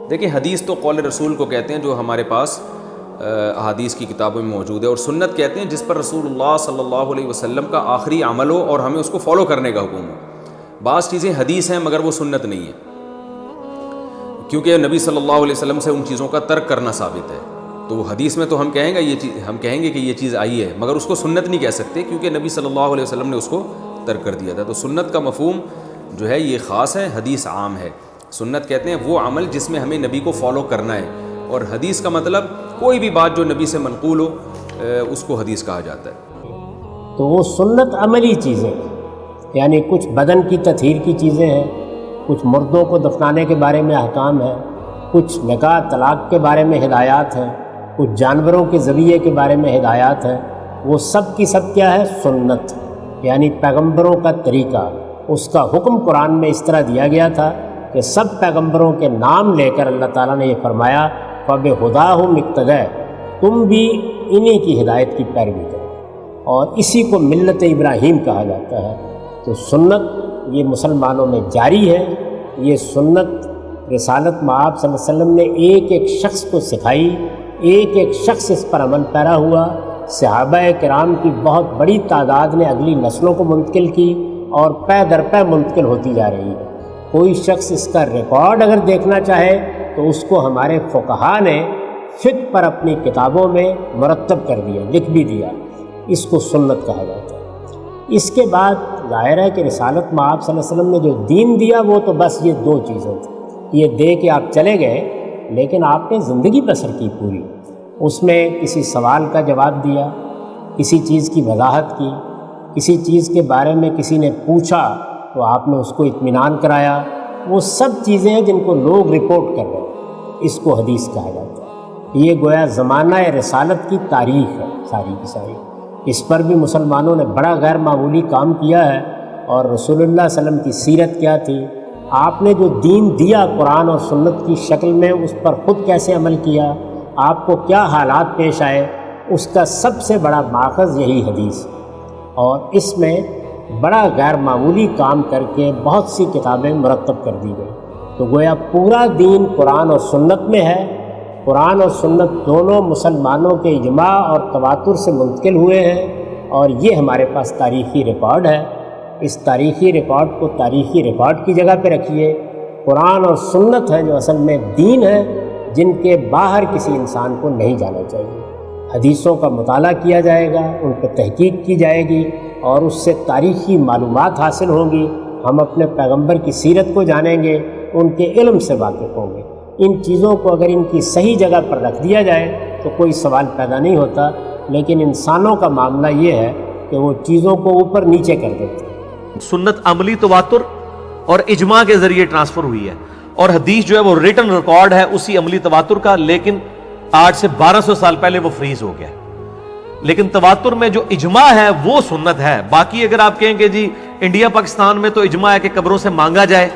دیکھیں حدیث تو قول رسول کو کہتے ہیں جو ہمارے پاس احادیث کی کتابوں میں موجود ہے، اور سنت کہتے ہیں جس پر رسول اللہ صلی اللہ علیہ وسلم کا آخری عمل ہو اور ہمیں اس کو فالو کرنے کا حکم ہو۔ بعض چیزیں حدیث ہیں مگر وہ سنت نہیں ہے، کیونکہ نبی صلی اللہ علیہ وسلم سے ان چیزوں کا ترک کرنا ثابت ہے، تو وہ حدیث میں تو ہم کہیں گے کہ یہ چیز آئی ہے، مگر اس کو سنت نہیں کہہ سکتے کیونکہ نبی صلی اللہ علیہ وسلم نے اس کو ترک کر دیا تھا۔ تو سنت کا مفہوم جو ہے یہ خاص ہے، حدیث عام ہے۔ سنت کہتے ہیں وہ عمل جس میں ہمیں نبی کو فالو کرنا ہے، اور حدیث کا مطلب کوئی بھی بات جو نبی سے منقول ہو اس کو حدیث کہا جاتا ہے۔ تو وہ سنت عملی چیزیں، یعنی کچھ بدن کی تطہیر کی چیزیں ہیں، کچھ مردوں کو دفنانے کے بارے میں احکام ہے، کچھ نکاح طلاق کے بارے میں ہدایات ہیں، کچھ جانوروں کے ذبیحے کے بارے میں ہدایات ہیں، وہ سب کی سب کیا ہے؟ سنت، یعنی پیغمبروں کا طریقہ۔ اس کا حکم قرآن میں اس طرح دیا گیا تھا کہ سب پیغمبروں کے نام لے کر اللہ تعالیٰ نے یہ فرمایا فَبِهُدَاهُمْ اقْتَدَیْ، تم بھی انہی کی ہدایت کی پیروی کرو، اور اسی کو ملت ابراہیم کہا جاتا ہے۔ تو سنت یہ مسلمانوں میں جاری ہے، یہ سنت رسالت مآب صلی اللہ علیہ وسلم نے ایک ایک شخص کو سکھائی، ایک ایک شخص اس پر عمل پیرا ہوا، صحابہ کرام کی بہت بڑی تعداد نے اگلی نسلوں کو منتقل کی، اور پے در پے منتقل ہوتی جا رہی ہے۔ کوئی شخص اس کا ریکارڈ اگر دیکھنا چاہے تو اس کو ہمارے فقہا نے فقہ پر اپنی کتابوں میں مرتب کر دیا، لکھ بھی دیا، اس کو سنت کہا جاتا ہے۔ اس کے بعد ظاہر ہے کہ رسالت مآب صلی اللہ علیہ وسلم نے جو دین دیا وہ تو بس یہ دو چیزیں تھیں، یہ دے کے آپ چلے گئے، لیکن آپ نے زندگی بسر کی پوری، اس میں کسی سوال کا جواب دیا، کسی چیز کی وضاحت کی، کسی چیز کے بارے میں کسی نے پوچھا تو آپ نے اس کو اطمینان کرایا، وہ سب چیزیں ہیں جن کو لوگ رپورٹ کر رہے ہیں، اس کو حدیث کہا جاتا ہے۔ یہ گویا زمانہ رسالت کی تاریخ ہے ساری کی ساری، اس پر بھی مسلمانوں نے بڑا غیر معمولی کام کیا ہے۔ اور رسول اللہ صلی اللہ علیہ وسلم کی سیرت کیا تھی، آپ نے جو دین دیا قرآن اور سنت کی شکل میں، اس پر خود کیسے عمل کیا، آپ کو کیا حالات پیش آئے، اس کا سب سے بڑا ماخذ یہی حدیث، اور اس میں بڑا غیر معمولی کام کر کے بہت سی کتابیں مرتب کر دی گئی۔ تو گویا پورا دین قرآن اور سنت میں ہے، قرآن اور سنت دونوں مسلمانوں کے اجماع اور تواتر سے منتقل ہوئے ہیں، اور یہ ہمارے پاس تاریخی ریکارڈ ہے۔ اس تاریخی ریکارڈ کو تاریخی ریکارڈ کی جگہ پہ رکھیے۔ قرآن اور سنت ہے جو اصل میں دین ہے، جن کے باہر کسی انسان کو نہیں جانا چاہیے۔ حدیثوں کا مطالعہ کیا جائے گا، ان پہ تحقیق کی جائے گی، اور اس سے تاریخی معلومات حاصل ہوں گی، ہم اپنے پیغمبر کی سیرت کو جانیں گے، ان کے علم سے واقف ہوں گے۔ ان چیزوں کو اگر ان کی صحیح جگہ پر رکھ دیا جائے تو کوئی سوال پیدا نہیں ہوتا، لیکن انسانوں کا معاملہ یہ ہے کہ وہ چیزوں کو اوپر نیچے کر دیتے ہیں۔ سنت عملی تواتر اور اجماع کے ذریعے ٹرانسفر ہوئی ہے، اور حدیث جو ہے وہ ریٹن ریکارڈ ہے اسی عملی تواتر کا، لیکن آج سے 1200 سال پہلے وہ فریز ہو گیا۔ لیکن تواتر میں جو اجماع ہے وہ سنت ہے۔ باقی اگر آپ کہیں کہ جی انڈیا پاکستان میں تو اجماع ہے کہ قبروں سے مانگا جائے،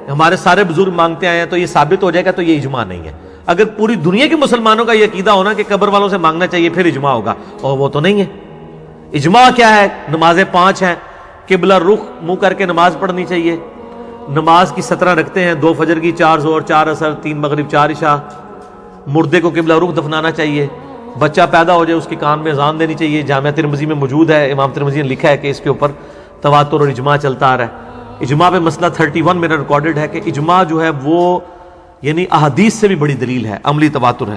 ہمارے سارے بزرگ مانگتے آئے ہیں، تو یہ ثابت ہو جائے گا، تو یہ اجماع نہیں ہے۔ اگر پوری دنیا کے مسلمانوں کا یہ عقیدہ ہونا کہ قبر والوں سے مانگنا چاہیے پھر اجماع ہوگا، اور وہ تو نہیں ہے۔ اجماع کیا ہے؟ نمازیں 5 ہیں، قبلہ رخ منہ کر کے نماز پڑھنی چاہیے، نماز کی 17 رکھتے ہیں، 2 فجر کی، 4 ظہر، 4 عصر، 3 مغرب، 4 عشاء، مردے کو قبلہ رخ دفنانا چاہیے، بچہ پیدا ہو جائے اس کے کان میں اذان دینی چاہیے۔ جامعہ ترمذی میں موجود ہے، امام ترمذی نے لکھا ہے کہ اس کے اوپر تواتر اور اجماع چلتا آ رہا ہے۔ اجماع پہ مسئلہ 31 میرا ریکارڈڈ ہے کہ اجماع جو ہے وہ یعنی احادیث سے بھی بڑی دلیل ہے، عملی تواتر ہے۔